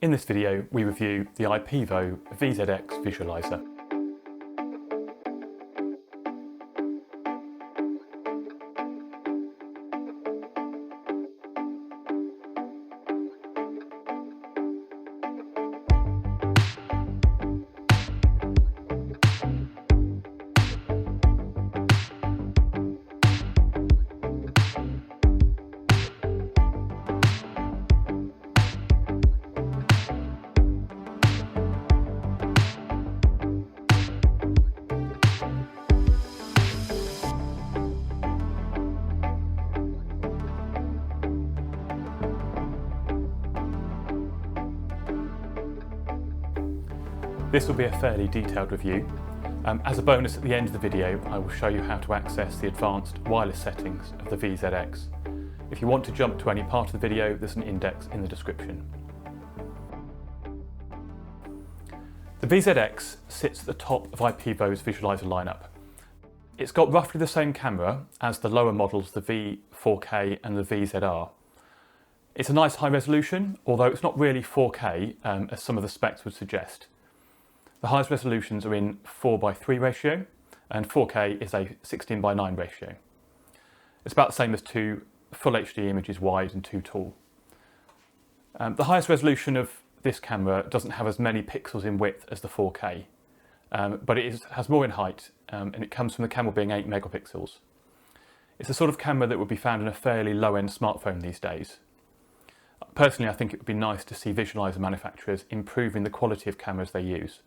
In this video, we review the IPEVO VZ-X Visualiser. This will be a fairly detailed review. As a bonus at the end of the video, I will show you how to access the advanced wireless settings of the VZ-X. If you want to jump to any part of the video, there's an index in the description. The VZ-X sits at the top of IPEVO's Visualiser lineup. It's got roughly the same camera as the lower models, the V4K and the VZR. It's a nice high resolution, although it's not really 4K as some of the specs would suggest. The highest resolutions are in 4:3 ratio, and 4K is a 16:9 ratio. It's about the same as two full HD images wide and two tall. The highest resolution of this camera doesn't have as many pixels in width as the 4K, but it has more in height, and it comes from the camera being 8 megapixels. It's the sort of camera that would be found in a fairly low-end smartphone these days. Personally, I think it would be nice to see visualiser manufacturers improving the quality of cameras they use.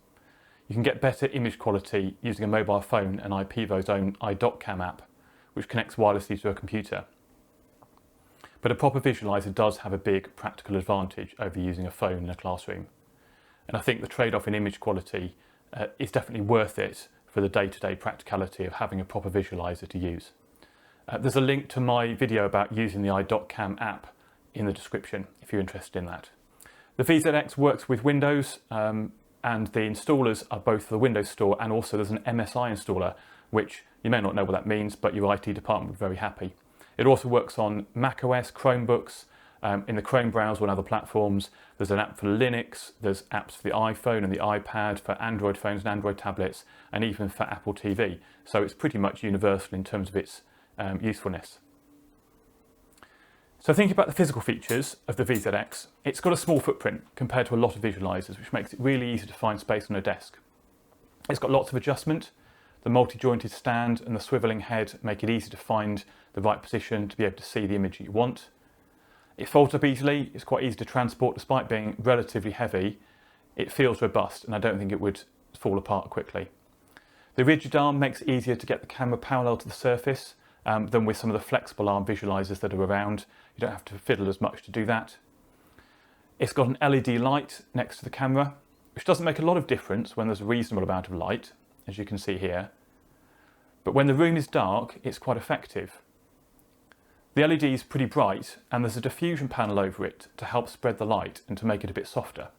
You can get better image quality using a mobile phone and IPEVO's own iDocCam app, which connects wirelessly to a computer. But a proper visualiser does have a big practical advantage over using a phone in a classroom. And I think the trade-off in image quality is definitely worth it for the day-to-day practicality of having a proper visualiser to use. There's a link to my video about using the iDocCam app in the description if you're interested in that. The VZ-X works with Windows, and the installers are both the Windows Store, and also there's an MSI installer, which you may not know what that means, but your IT department will be very happy. It also works on macOS, Chromebooks, in the Chrome browser and other platforms. There's an app for Linux, there's apps for the iPhone and the iPad, for Android phones and Android tablets, and even for Apple TV. So it's pretty much universal in terms of its usefulness. So thinking about the physical features of the VZ-X, it's got a small footprint compared to a lot of visualisers, which makes it really easy to find space on a desk. It's got lots of adjustment. The multi-jointed stand and the swivelling head make it easy to find the right position to be able to see the image you want. It folds up easily, it's quite easy to transport despite being relatively heavy. It feels robust and I don't think it would fall apart quickly. The rigid arm makes it easier to get the camera parallel to the surface than with some of the flexible arm visualisers that are around. You don't have to fiddle as much to do that. It's got an LED light next to the camera, which doesn't make a lot of difference when there's a reasonable amount of light, as you can see here. But when the room is dark, it's quite effective. The LED is pretty bright, and there's a diffusion panel over it to help spread the light and to make it a bit softer.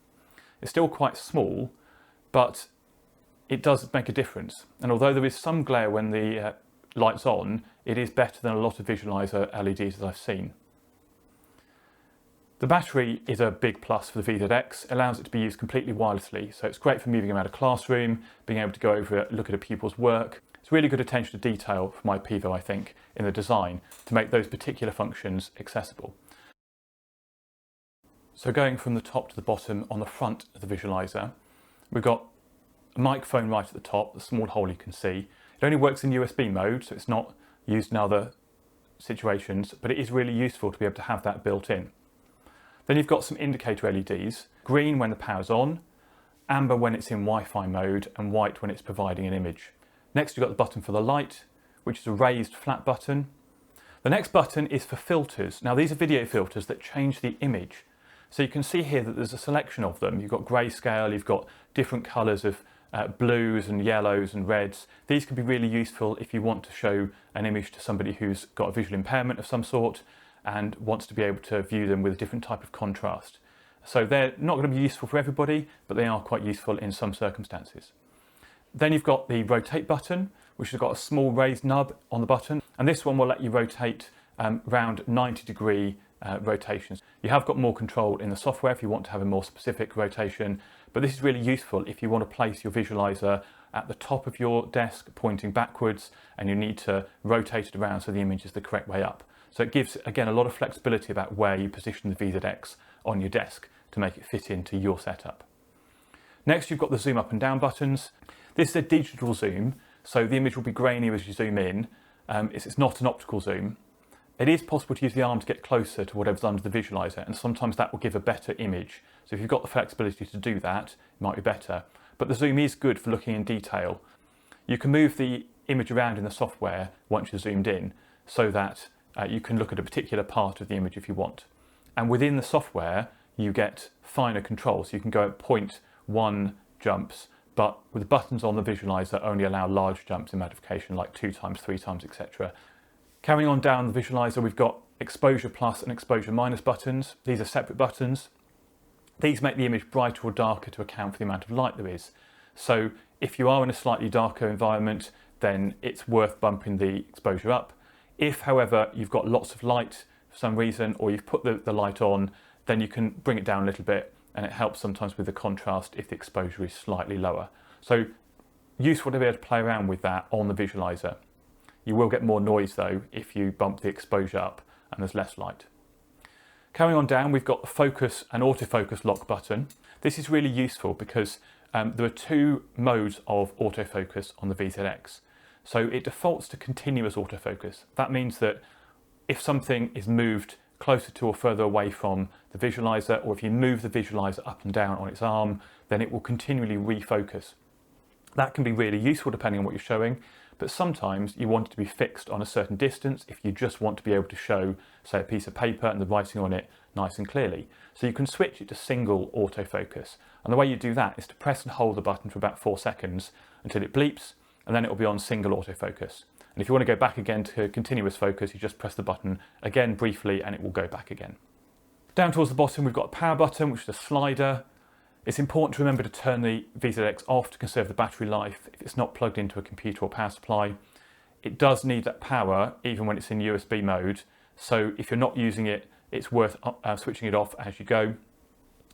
It's still quite small, but it does make a difference. And although there is some glare when the light's on, it is better than a lot of visualiser LEDs that I've seen. The battery is a big plus for the VZ-X. It allows it to be used completely wirelessly, so it's great for moving around a classroom, being able to go over, look at a pupil's work. It's really good attention to detail from IPEVO, I think, in the design to make those particular functions accessible. So going from the top to the bottom on the front of the visualiser, we've got a microphone right at the top, the small hole you can see. It only works in USB mode, so it's not used in other situations, but it is really useful to be able to have that built in. Then you've got some indicator LEDs, green when the power's on, amber when it's in Wi-Fi mode, and white when it's providing an image. Next you've got the button for the light, which is a raised flat button. The next button is for filters. Now these are video filters that change the image. So you can see here that there's a selection of them. You've got grayscale, you've got different colours of blues and yellows and reds. These can be really useful if you want to show an image to somebody who's got a visual impairment of some sort and wants to be able to view them with a different type of contrast. So they're not going to be useful for everybody, but they are quite useful in some circumstances. Then you've got the rotate button, which has got a small raised nub on the button, and this one will let you rotate around 90 degree rotations. You have got more control in the software if you want to have a more specific rotation, but this is really useful if you want to place your visualizer at the top of your desk pointing backwards and you need to rotate it around so the image is the correct way up. So it gives, again, a lot of flexibility about where you position the VZ-X on your desk to make it fit into your setup. Next, you've got the zoom up and down buttons. This is a digital zoom, so the image will be grainier as you zoom in. It's not an optical zoom. It is possible to use the arm to get closer to whatever's under the visualizer, and sometimes that will give a better image. So if you've got the flexibility to do that, it might be better. But the zoom is good for looking in detail. You can move the image around in the software once you're zoomed in, so that you can look at a particular part of the image if you want. And within the software, you get finer controls. You can go at 0.1 jumps, but with the buttons on the visualizer only allow large jumps in magnification, like 2 times, 3 times, etc. Carrying on down the visualizer, we've got exposure plus and exposure minus buttons. These are separate buttons. These make the image brighter or darker to account for the amount of light there is. So if you are in a slightly darker environment, then it's worth bumping the exposure up. If, however, you've got lots of light for some reason, or you've put the light on, then you can bring it down a little bit, and it helps sometimes with the contrast if the exposure is slightly lower. So useful to be able to play around with that on the visualizer. You will get more noise though if you bump the exposure up and there's less light. Carrying on down, we've got the focus and autofocus lock button. This is really useful because there are 2 modes of autofocus on the VZ-X. So it defaults to continuous autofocus. That means that if something is moved closer to or further away from the visualizer, or if you move the visualizer up and down on its arm, then it will continually refocus. That can be really useful depending on what you're showing, but sometimes you want it to be fixed on a certain distance if you just want to be able to show, say, a piece of paper and the writing on it nice and clearly. So you can switch it to single autofocus. And the way you do that is to press and hold the button for about 4 seconds until it bleeps, and then it will be on single autofocus. And if you want to go back again to continuous focus, you just press the button again briefly and it will go back again. Down towards the bottom, we've got a power button, which is a slider. It's important to remember to turn the VZ-X off to conserve the battery life if it's not plugged into a computer or power supply. It does need that power even when it's in USB mode, so if you're not using it, it's worth switching it off as you go.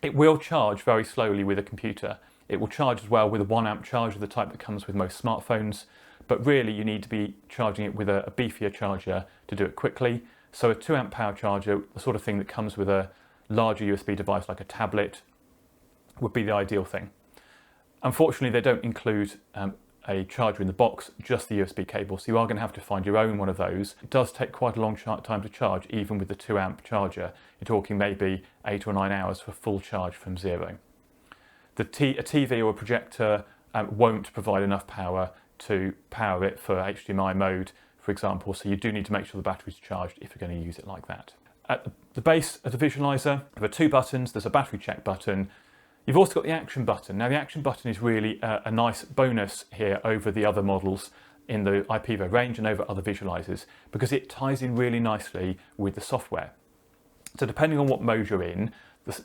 It will charge very slowly with a computer. It will charge as well with a 1 amp charger, the type that comes with most smartphones, but really you need to be charging it with a beefier charger to do it quickly. So a 2 amp power charger, the sort of thing that comes with a larger USB device like a tablet, would be the ideal thing. Unfortunately, they don't include a charger in the box, just the USB cable, so you are going to have to find your own one of those. It does take quite a long time to charge, even with the 2 amp charger. You're talking maybe 8 or 9 hours for full charge from zero. A TV or a projector won't provide enough power to power it for HDMI mode, for example, so you do need to make sure the battery's charged if you're going to use it like that. At the base of the visualizer, there are 2 buttons. There's a battery check button. You've also got the action button. Now the action button is really a nice bonus here over the other models in the IPEVO range and over other visualizers, because it ties in really nicely with the software. So depending on what mode you're in,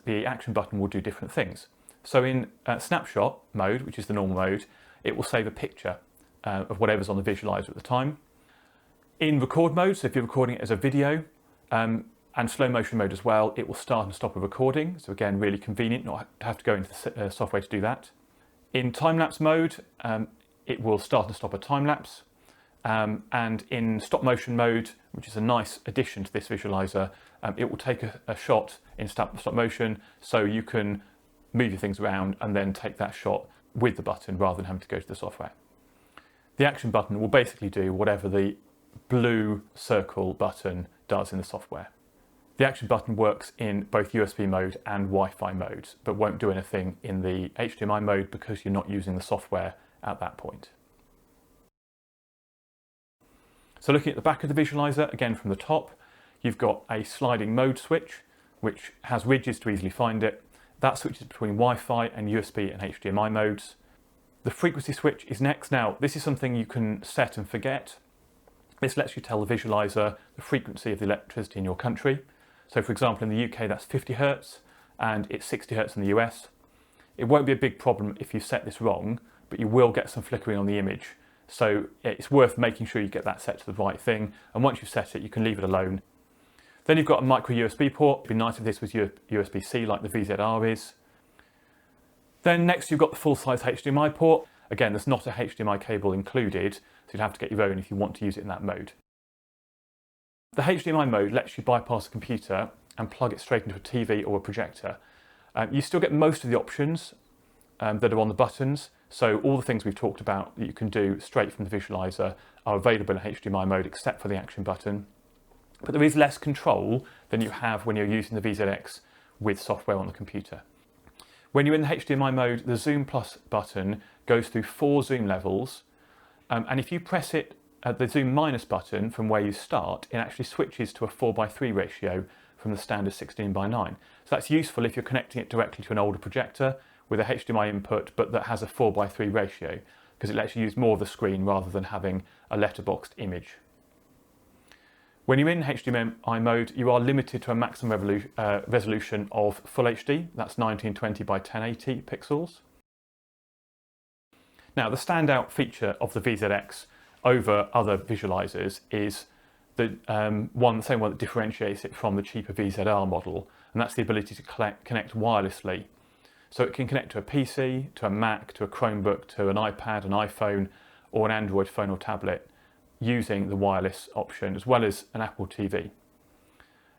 the action button will do different things. So in snapshot mode, which is the normal mode, it will save a picture of whatever's on the visualizer at the time. In record mode, so if you're recording it as a video, and slow motion mode as well, it will start and stop a recording. So again, really convenient, not have to go into the software to do that. In time-lapse mode, it will start and stop a time-lapse. And in stop motion mode, which is a nice addition to this visualizer, it will take a shot in stop motion, so you can move your things around and then take that shot with the button rather than having to go to the software. The action button will basically do whatever the blue circle button does in the software. The action button works in both USB mode and Wi-Fi modes, but won't do anything in the HDMI mode because you're not using the software at that point. So looking at the back of the visualizer, again from the top, you've got a sliding mode switch, which has ridges to easily find it. That switches between Wi-Fi and USB and HDMI modes. The frequency switch is next. Now, this is something you can set and forget. This lets you tell the visualizer the frequency of the electricity in your country. So for example, in the UK, that's 50 Hertz and it's 60 Hertz in the US. It won't be a big problem if you set this wrong, but you will get some flickering on the image. So it's worth making sure you get that set to the right thing. And once you've set it, you can leave it alone. Then you've got a micro USB port. It'd be nice if this was USB-C like the VZR is. Then next you've got the full-size HDMI port. Again, there's not a HDMI cable included, so you'd have to get your own if you want to use it in that mode. The HDMI mode lets you bypass a computer and plug it straight into a TV or a projector. You still get most of the options that are on the buttons, so all the things we've talked about that you can do straight from the visualizer are available in HDMI mode except for the action button. But there is less control than you have when you're using the VZ-X with software on the computer. When you're in the HDMI mode, the Zoom Plus button goes through 4 zoom levels, and if you press it at the Zoom Minus button from where you start, it actually switches to a 4:3 ratio from the standard 16:9. So that's useful if you're connecting it directly to an older projector with a HDMI input but that has a 4:3 ratio, because it lets you use more of the screen rather than having a letterboxed image. When you're in HDMI mode, you are limited to a maximum resolution of Full HD, that's 1920 by 1080 pixels. Now, the standout feature of the VZ-X over other visualizers is the same one that differentiates it from the cheaper VZR model, and that's the ability to connect wirelessly. So it can connect to a PC, to a Mac, to a Chromebook, to an iPad, an iPhone, or an Android phone or tablet, using the wireless option, as well as an Apple TV.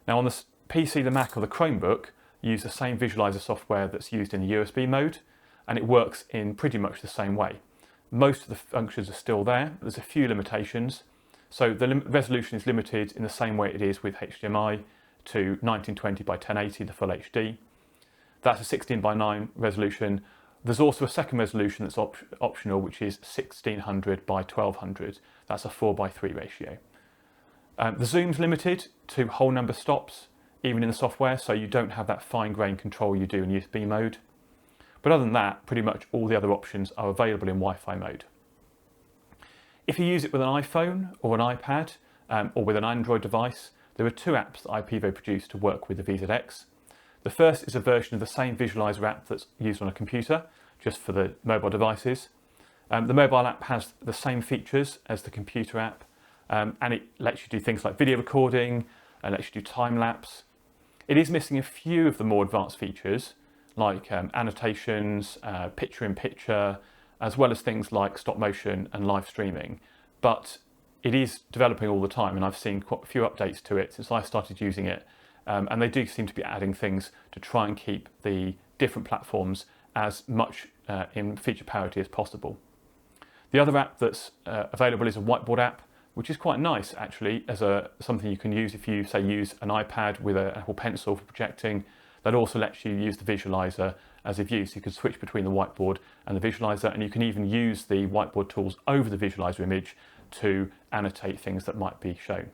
Now on the PC, the Mac or the Chromebook, use the same visualizer software that's used in the USB mode, and it works in pretty much the same way. Most of the functions are still there. There's a few limitations. So the resolution is limited in the same way it is with HDMI to 1920 by 1080, the Full HD. That's a 16:9 resolution. There's also a second resolution that's optional, which is 1600 by 1200. That's a 4:3 ratio. The zoom's limited to whole number stops, even in the software, so you don't have that fine-grained control you do in USB mode. But other than that, pretty much all the other options are available in Wi-Fi mode. If you use it with an iPhone or an iPad or with an Android device, there are 2 apps that IPEVO produced to work with the VZ-X. The first is a version of the same visualizer app that's used on a computer, just for the mobile devices. The mobile app has the same features as the computer app, and it lets you do things like video recording, and lets you do time-lapse. It is missing a few of the more advanced features, like annotations, picture-in-picture, as well as things like stop motion and live streaming. But it is developing all the time, and I've seen quite a few updates to it since I started using it. And they do seem to be adding things to try and keep the different platforms as much in feature parity as possible. The other app that's available is a whiteboard app, which is quite nice actually, as something you can use if you, say, use an iPad with an Apple Pencil for projecting. That also lets you use the visualizer as a view, so you can switch between the whiteboard and the visualizer, and you can even use the whiteboard tools over the visualizer image to annotate things that might be shown.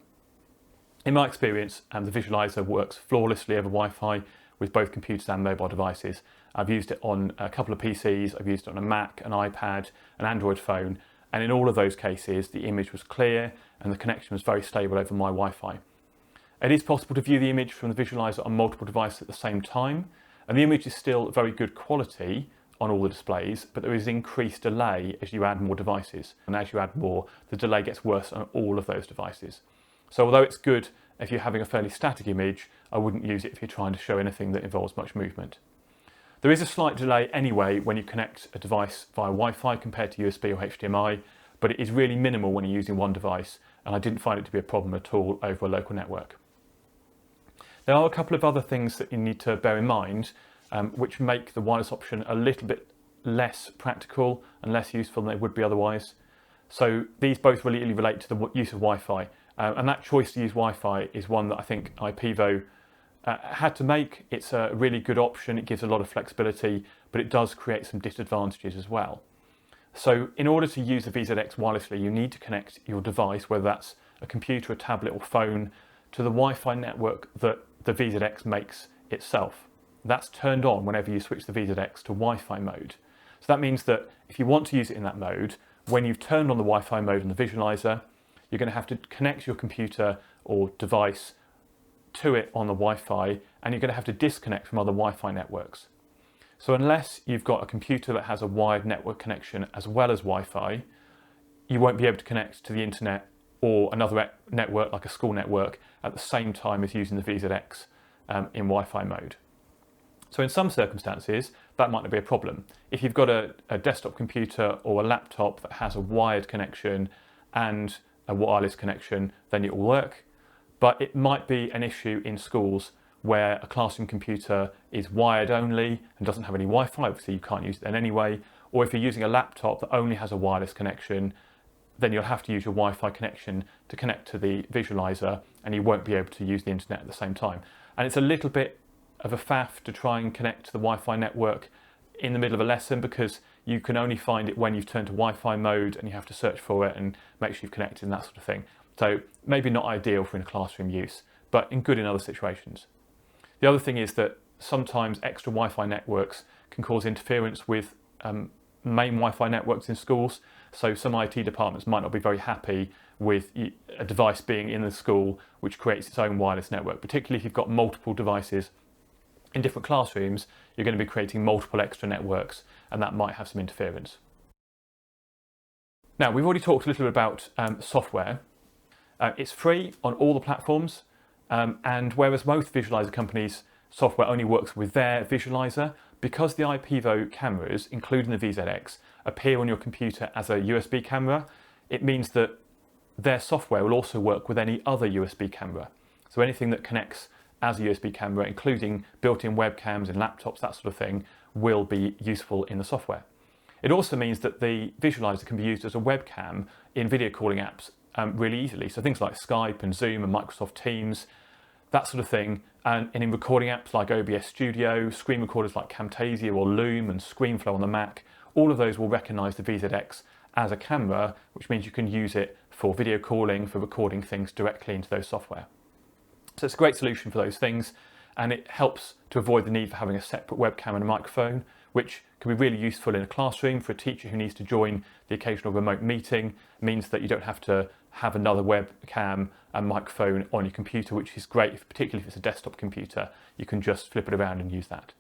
In my experience, the visualizer works flawlessly over Wi-Fi with both computers and mobile devices. I've used it on a couple of PCs, I've used it on a Mac, an iPad, an Android phone, and in all of those cases the image was clear and the connection was very stable over my Wi-Fi. It is possible to view the image from the visualizer on multiple devices at the same time, and the image is still very good quality on all the displays, but there is increased delay as you add more devices, and as you add more, the delay gets worse on all of those devices. So although it's good if you're having a fairly static image, I wouldn't use it if you're trying to show anything that involves much movement. There is a slight delay anyway when you connect a device via Wi-Fi compared to USB or HDMI, but it is really minimal when you're using one device, and I didn't find it to be a problem at all over a local network. There are a couple of other things that you need to bear in mind, which make the wireless option a little bit less practical and less useful than they would be otherwise. So these both really relate to the use of Wi-Fi, and that choice to use Wi-Fi is one that I think IPEVO had to make. It's a really good option, it gives a lot of flexibility, but it does create some disadvantages as well. So in order to use the VZ-X wirelessly, you need to connect your device, whether that's a computer, a tablet or phone, to the Wi-Fi network that the VZ-X makes itself. That's turned on whenever you switch the VZ-X to Wi-Fi mode. So that means that if you want to use it in that mode, when you've turned on the Wi-Fi mode in the visualizer, you're going to have to connect your computer or device to it on the Wi-Fi, and you're going to have to disconnect from other Wi-Fi networks. So unless you've got a computer that has a wired network connection as well as Wi-Fi, you won't be able to connect to the internet or another network like a school network at the same time as using the VZ-X in Wi-Fi mode. So in some circumstances, that might not be a problem. If you've got a desktop computer or a laptop that has a wired connection and a wireless connection, then it will work. But it might be an issue in schools where a classroom computer is wired only and doesn't have any Wi-Fi, obviously you can't use it then anyway. Or if you're using a laptop that only has a wireless connection, then you'll have to use your Wi-Fi connection to connect to the visualizer, and you won't be able to use the internet at the same time. And it's a little bit of a faff to try and connect to the Wi-Fi network in the middle of a lesson, because you can only find it when you've turned to Wi-Fi mode and you have to search for it and make sure you've connected and that sort of thing. So maybe not ideal for in classroom use, but good in other situations. The other thing is that sometimes extra Wi-Fi networks can cause interference with main Wi-Fi networks in schools. So some IT departments might not be very happy with a device being in the school which creates its own wireless network, particularly if you've got multiple devices in different classrooms. You're going to be creating multiple extra networks, and that might have some interference. Now, we've already talked a little bit about software. It's free on all the platforms, and whereas most visualizer companies' software only works with their visualizer, because the IPEVO cameras, including the VZ-X, appear on your computer as a USB camera, it means that their software will also work with any other USB camera. So anything that connects as a USB camera, including built-in webcams and laptops, that sort of thing, will be useful in the software. It also means that the visualizer can be used as a webcam in video calling apps really easily. So things like Skype and Zoom and Microsoft Teams, that sort of thing. And in recording apps like OBS Studio, screen recorders like Camtasia or Loom and ScreenFlow on the Mac, all of those will recognise the VZ-X as a camera, which means you can use it for video calling, for recording things directly into those software. So it's a great solution for those things, and it helps to avoid the need for having a separate webcam and a microphone, which can be really useful in a classroom for a teacher who needs to join the occasional remote meeting. It means that you don't have to have another webcam and microphone on your computer, which is great, particularly if it's a desktop computer. You can just flip it around and use that.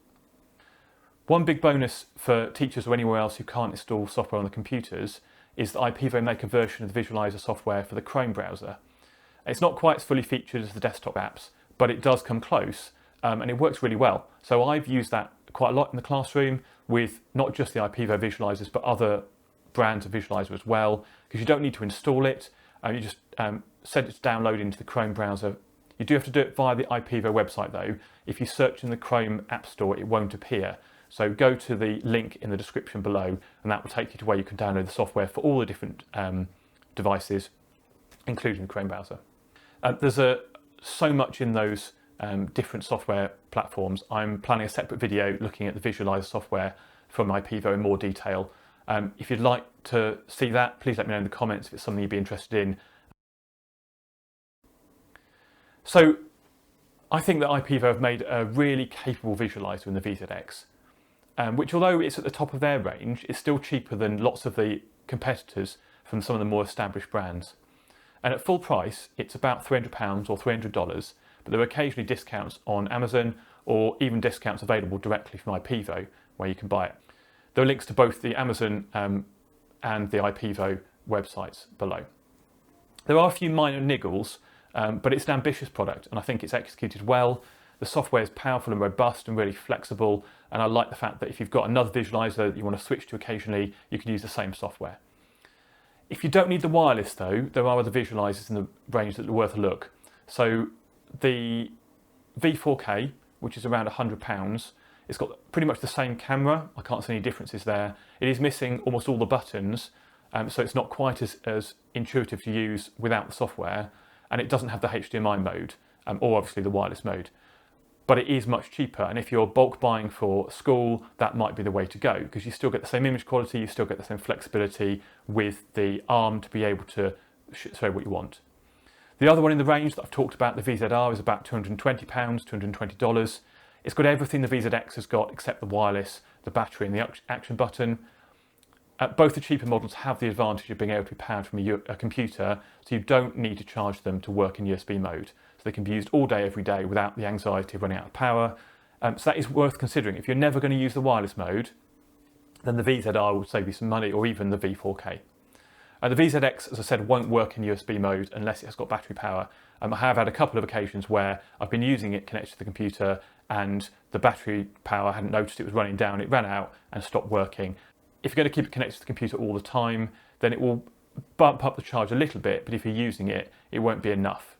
One big bonus for teachers or anywhere else who can't install software on the computers is that IPEVO make a version of the Visualizer software for the Chrome browser. It's not quite as fully featured as the desktop apps, but it does come close, and it works really well. So I've used that quite a lot in the classroom with not just the IPEVO visualizers, but other brands of visualizer as well, because you don't need to install it. You just send it to download into the Chrome browser. You do have to do it via the IPEVO website though. If you search in the Chrome App Store, it won't appear. So go to the link in the description below, and that will take you to where you can download the software for all the different devices, including the Chrome browser. There's so much in those different software platforms. I'm planning a separate video looking at the Visualizer software from IPEVO in more detail. If you'd like to see that, please let me know in the comments if it's something you'd be interested in. So I think that IPEVO have made a really capable visualizer in the VZ-X, which, although it's at the top of their range, is still cheaper than lots of the competitors from some of the more established brands. And at full price, it's about £300 or $300, but there are occasionally discounts on Amazon or even discounts available directly from IPEVO where you can buy it. There are links to both the Amazon and the IPEVO websites below. There are a few minor niggles, but it's an ambitious product and I think it's executed well. The software is powerful and robust and really flexible, and I like the fact that if you've got another visualizer that you want to switch to occasionally, you can use the same software. If you don't need the wireless though, there are other visualizers in the range that are worth a look. So the V4K, which is around £100, it's got pretty much the same camera. I can't see any differences there. It is missing almost all the buttons, so it's not quite as intuitive to use without the software, and it doesn't have the HDMI mode, or obviously the wireless mode. But it is much cheaper, and if you're bulk buying for school, that might be the way to go, because you still get the same image quality, you still get the same flexibility with the arm to be able to show what you want. The other one in the range that I've talked about, the VZR, is about £220, $220. It's got everything the VZ-X has got except the wireless, the battery and the action button. Both the cheaper models have the advantage of being able to be powered from a computer, so you don't need to charge them to work in USB mode. So they can be used all day, every day without the anxiety of running out of power. So that is worth considering. If you're never going to use the wireless mode, then the VZR will save you some money, or even the V4K. The VZ-X, as I said, won't work in USB mode unless it has got battery power. I have had a couple of occasions where I've been using it connected to the computer and the battery power, I hadn't noticed it was running down, it ran out and stopped working. If you're going to keep it connected to the computer all the time, then it will bump up the charge a little bit, but if you're using it, it won't be enough.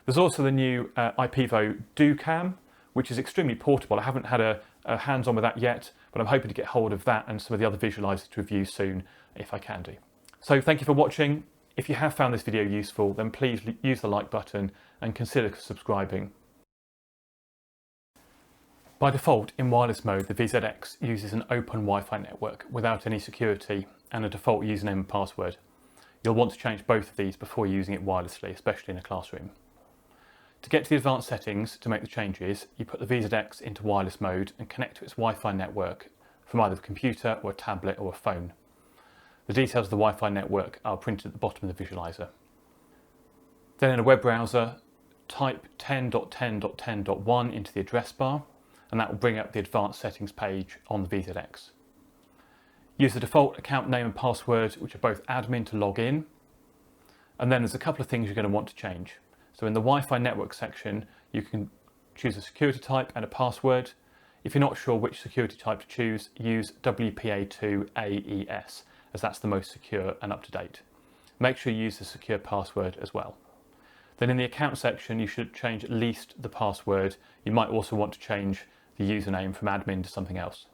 There's also the new IPEVO Cam, which is extremely portable. I haven't had a hands-on with that yet, but I'm hoping to get hold of that and some of the other visualizers to review soon, if I can do. So thank you for watching. If you have found this video useful, then please use the like button and consider subscribing. By default, in wireless mode, the VZ-X uses an open Wi-Fi network without any security and a default username and password. You'll want to change both of these before using it wirelessly, especially in a classroom. To get to the advanced settings to make the changes, you put the VZ-X into wireless mode and connect to its Wi-Fi network from either a computer or a tablet or a phone. The details of the Wi-Fi network are printed at the bottom of the visualizer. Then in a web browser, type 10.10.10.1 into the address bar, and that will bring up the advanced settings page on the VZ-X. Use the default account name and password, which are both admin, to log in. And then there's a couple of things you're going to want to change. So in the Wi-Fi network section, you can choose a security type and a password. If you're not sure which security type to choose, use WPA2AES, as that's the most secure and up to date. Make sure you use the secure password as well. Then in the account section, you should change at least the password. You might also want to change the username from admin to something else.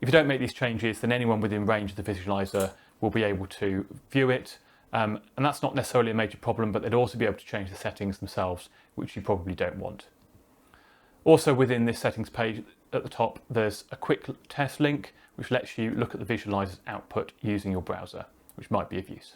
If you don't make these changes, then anyone within range of the visualizer will be able to view it. And that's not necessarily a major problem, but they'd also be able to change the settings themselves, which you probably don't want. Also within this settings page at the top, there's a quick test link, which lets you look at the visualizer's output using your browser, which might be of use.